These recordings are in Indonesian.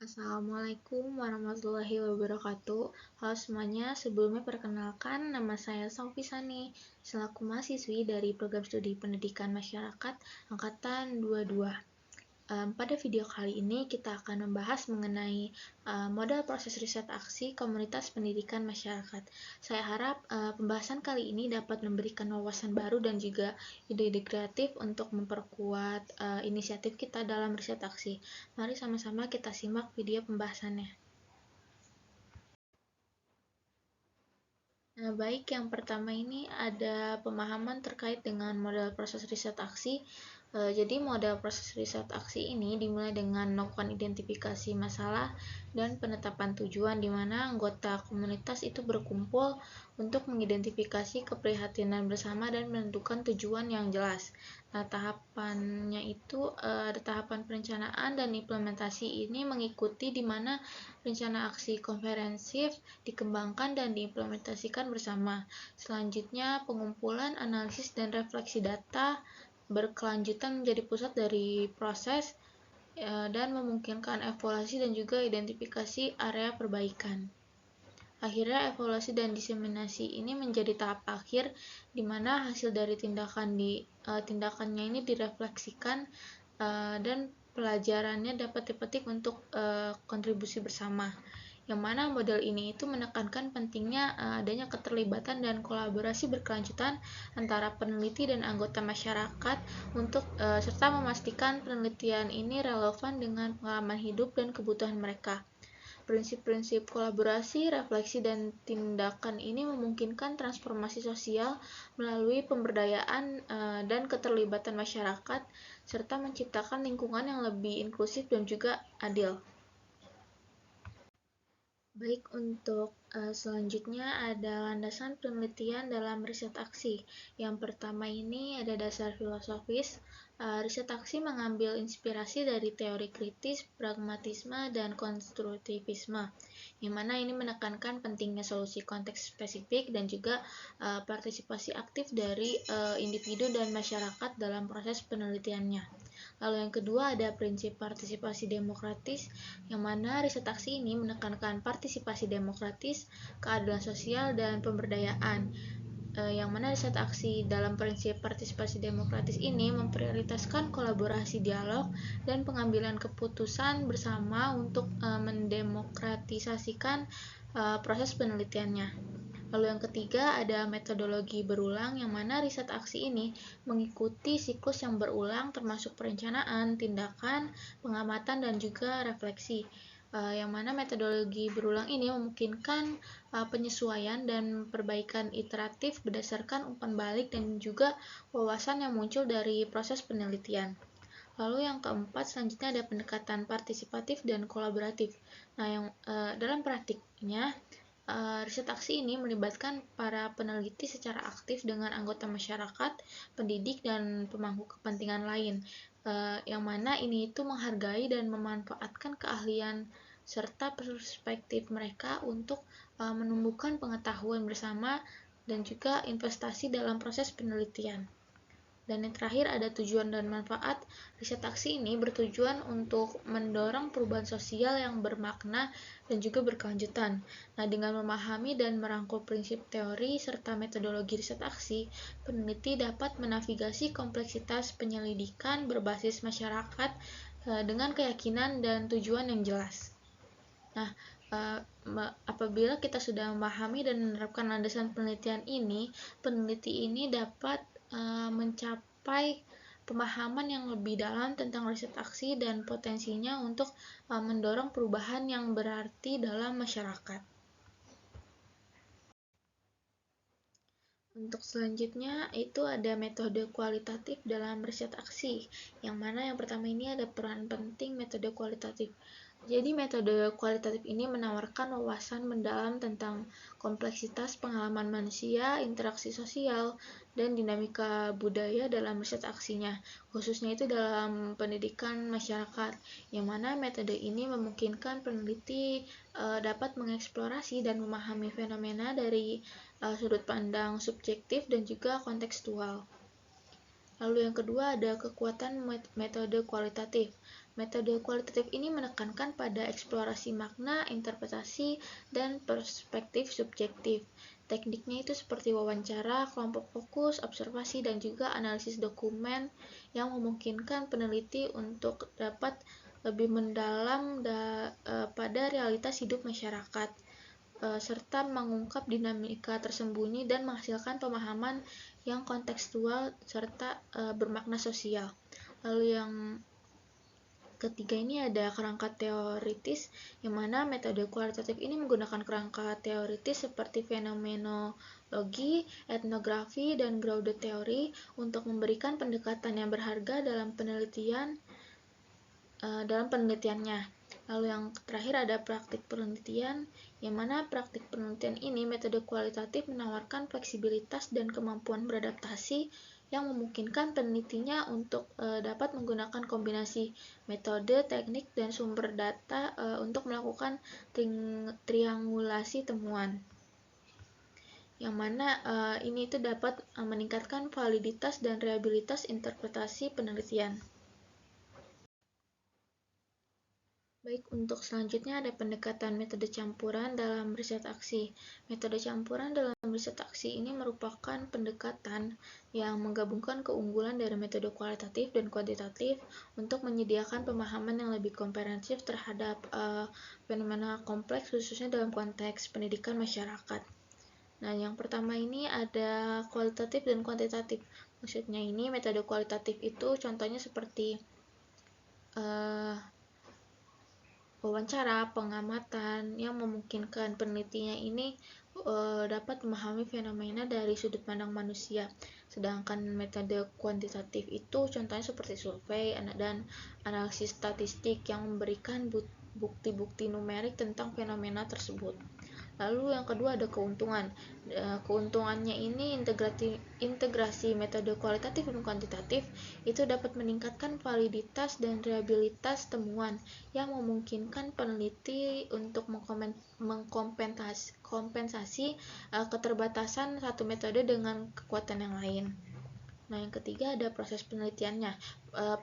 Assalamualaikum warahmatullahi wabarakatuh. Halo semuanya, sebelumnya perkenalkan nama saya Sofi Sani, selaku mahasiswi dari Program Studi Pendidikan Masyarakat Angkatan 22. Pada video kali ini kita akan membahas mengenai model proses riset aksi komunitas pendidikan masyarakat. Saya harap pembahasan kali ini dapat memberikan wawasan baru dan juga ide-ide kreatif untuk memperkuat inisiatif kita dalam riset aksi. Mari sama-sama kita simak video pembahasannya. Nah, baik, yang pertama ini ada pemahaman terkait dengan model proses riset aksi. Jadi model proses riset aksi ini dimulai dengan melakukan identifikasi masalah dan penetapan tujuan di mana anggota komunitas itu berkumpul untuk mengidentifikasi keprihatinan bersama dan menentukan tujuan yang jelas. Nah, tahapannya itu ada tahapan perencanaan dan implementasi ini mengikuti di mana rencana aksi komprehensif dikembangkan dan diimplementasikan bersama. Selanjutnya, pengumpulan, analisis, dan refleksi data berkelanjutan menjadi pusat dari proses dan memungkinkan evaluasi dan juga identifikasi area perbaikan. Akhirnya, evaluasi dan diseminasi ini menjadi tahap akhir di mana hasil dari tindakannya ini direfleksikan dan pelajarannya dapat dipetik untuk kontribusi bersama. Yang mana model ini itu menekankan pentingnya adanya keterlibatan dan kolaborasi berkelanjutan antara peneliti dan anggota masyarakat untuk serta memastikan penelitian ini relevan dengan pengalaman hidup dan kebutuhan mereka. Prinsip-prinsip kolaborasi, refleksi, dan tindakan ini memungkinkan transformasi sosial melalui pemberdayaan dan keterlibatan masyarakat, serta menciptakan lingkungan yang lebih inklusif dan juga adil. Baik, untuk selanjutnya ada landasan penelitian dalam riset aksi. Yang pertama ini ada dasar filosofis. Riset aksi mengambil inspirasi dari teori kritis, pragmatisme, dan konstruktivisme, yang mana ini menekankan pentingnya solusi konteks spesifik dan juga partisipasi aktif dari individu dan masyarakat dalam proses penelitiannya. Lalu yang kedua ada prinsip partisipasi demokratis, yang mana riset aksi ini menekankan partisipasi demokratis, keadilan sosial, dan pemberdayaan. Yang mana riset aksi dalam prinsip partisipasi demokratis ini memprioritaskan kolaborasi dialog dan pengambilan keputusan bersama untuk mendemokratisasikan proses penelitiannya. Lalu yang ketiga ada metodologi berulang, yang mana riset aksi ini mengikuti siklus yang berulang termasuk perencanaan, tindakan, pengamatan, dan juga refleksi. Yang mana metodologi berulang ini memungkinkan penyesuaian dan perbaikan iteratif berdasarkan umpan balik dan juga wawasan yang muncul dari proses penelitian. Lalu yang keempat, selanjutnya ada pendekatan partisipatif dan kolaboratif. Nah, yang dalam praktiknya riset aksi ini melibatkan para peneliti secara aktif dengan anggota masyarakat, pendidik, dan pemangku kepentingan lain, yang mana ini itu menghargai dan memanfaatkan keahlian serta perspektif mereka untuk menumbuhkan pengetahuan bersama dan juga investasi dalam proses penelitian. Dan yang terakhir ada tujuan dan manfaat. Riset aksi ini bertujuan untuk mendorong perubahan sosial yang bermakna dan juga berkelanjutan. Nah, dengan memahami dan merangkul prinsip teori serta metodologi riset aksi, peneliti dapat menavigasi kompleksitas penyelidikan berbasis masyarakat dengan keyakinan dan tujuan yang jelas. Nah, apabila kita sudah memahami dan menerapkan landasan penelitian ini, peneliti ini dapat mencapai pemahaman yang lebih dalam tentang riset aksi dan potensinya untuk mendorong perubahan yang berarti dalam masyarakat. Untuk selanjutnya itu ada metode kualitatif dalam riset aksi, yang mana yang pertama ini ada peran penting metode kualitatif. Jadi metode kualitatif ini menawarkan wawasan mendalam tentang kompleksitas pengalaman manusia, interaksi sosial, dan dinamika budaya dalam riset aksinya, khususnya itu dalam pendidikan masyarakat, yang mana metode ini memungkinkan peneliti dapat mengeksplorasi dan memahami fenomena dari sudut pandang subjektif dan juga kontekstual. Lalu yang kedua ada kekuatan metode kualitatif. Metode kualitatif ini menekankan pada eksplorasi makna, interpretasi, dan perspektif subjektif. Tekniknya itu seperti wawancara, kelompok fokus, observasi, dan juga analisis dokumen yang memungkinkan peneliti untuk dapat lebih mendalam pada realitas hidup masyarakat, serta mengungkap dinamika tersembunyi dan menghasilkan pemahaman yang kontekstual serta bermakna sosial. Lalu yang ketiga ini ada kerangka teoritis, yang mana metode kualitatif ini menggunakan kerangka teoritis seperti fenomenologi, etnografi, dan grounded theory untuk memberikan pendekatan yang berharga dalam penelitiannya. Lalu yang terakhir ada praktik penelitian, yang mana praktik penelitian ini metode kualitatif menawarkan fleksibilitas dan kemampuan beradaptasi yang memungkinkan penelitinya untuk dapat menggunakan kombinasi metode, teknik, dan sumber data untuk melakukan triangulasi temuan, yang mana ini itu dapat meningkatkan validitas dan reliabilitas interpretasi penelitian. Baik, untuk selanjutnya ada pendekatan metode campuran dalam riset aksi. Metode campuran dalam riset aksi ini merupakan pendekatan yang menggabungkan keunggulan dari metode kualitatif dan kuantitatif untuk menyediakan pemahaman yang lebih komprehensif terhadap fenomena kompleks, khususnya dalam konteks pendidikan masyarakat. Nah, yang pertama ini ada kualitatif dan kuantitatif. Maksudnya ini metode kualitatif itu contohnya seperti wawancara, pengamatan yang memungkinkan penelitinya ini dapat memahami fenomena dari sudut pandang manusia. Sedangkan metode kuantitatif itu contohnya seperti survei dan analisis statistik yang memberikan bukti-bukti numerik tentang fenomena tersebut. Lalu yang kedua ada keuntungan. Keuntungannya ini integrasi metode kualitatif dan kuantitatif itu dapat meningkatkan validitas dan reliabilitas temuan yang memungkinkan peneliti untuk mengkompensasi keterbatasan satu metode dengan kekuatan yang lain. Nah, yang ketiga ada proses penelitiannya.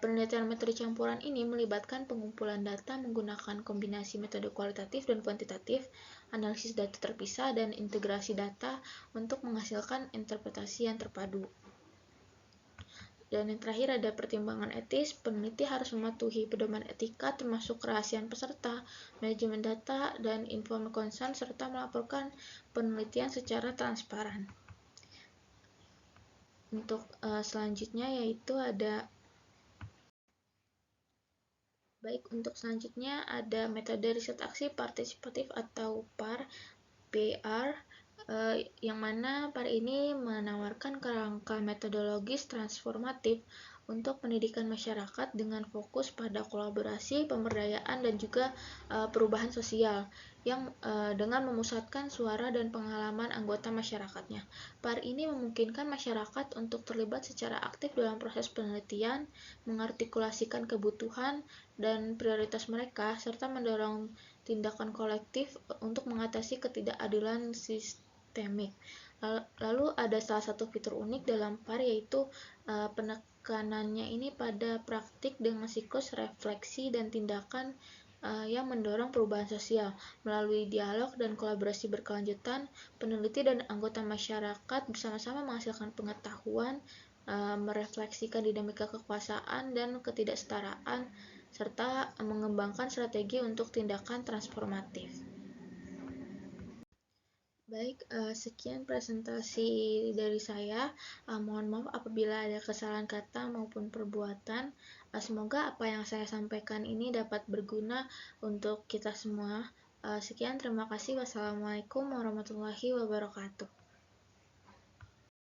Penelitian metode campuran ini melibatkan pengumpulan data menggunakan kombinasi metode kualitatif dan kuantitatif, analisis data terpisah, dan integrasi data untuk menghasilkan interpretasi yang terpadu. Dan yang terakhir ada pertimbangan etis. Peneliti harus mematuhi pedoman etika termasuk kerahasiaan peserta, manajemen data, dan informed consent, serta melaporkan penelitian secara transparan. Untuk selanjutnya yaitu ada metode riset aksi partisipatif atau PAR, yang mana PAR ini menawarkan kerangka metodologis transformatif untuk pendidikan masyarakat dengan fokus pada kolaborasi, pemberdayaan, dan juga perubahan sosial yang dengan memusatkan suara dan pengalaman anggota masyarakatnya. PAR ini memungkinkan masyarakat untuk terlibat secara aktif dalam proses penelitian, mengartikulasikan kebutuhan dan prioritas mereka, serta mendorong tindakan kolektif untuk mengatasi ketidakadilan sistemik. Lalu ada salah satu fitur unik dalam PAR yaitu penekanannya ini pada praktik dengan siklus refleksi dan tindakan yang mendorong perubahan sosial. Melalui dialog dan kolaborasi berkelanjutan, peneliti dan anggota masyarakat bersama-sama menghasilkan pengetahuan, merefleksikan dinamika kekuasaan dan ketidaksetaraan, serta mengembangkan strategi untuk tindakan transformatif. Baik, sekian presentasi dari saya. Mohon maaf apabila ada kesalahan kata maupun perbuatan. Semoga apa yang saya sampaikan ini dapat berguna untuk kita semua. Sekian, terima kasih. Wassalamualaikum warahmatullahi wabarakatuh.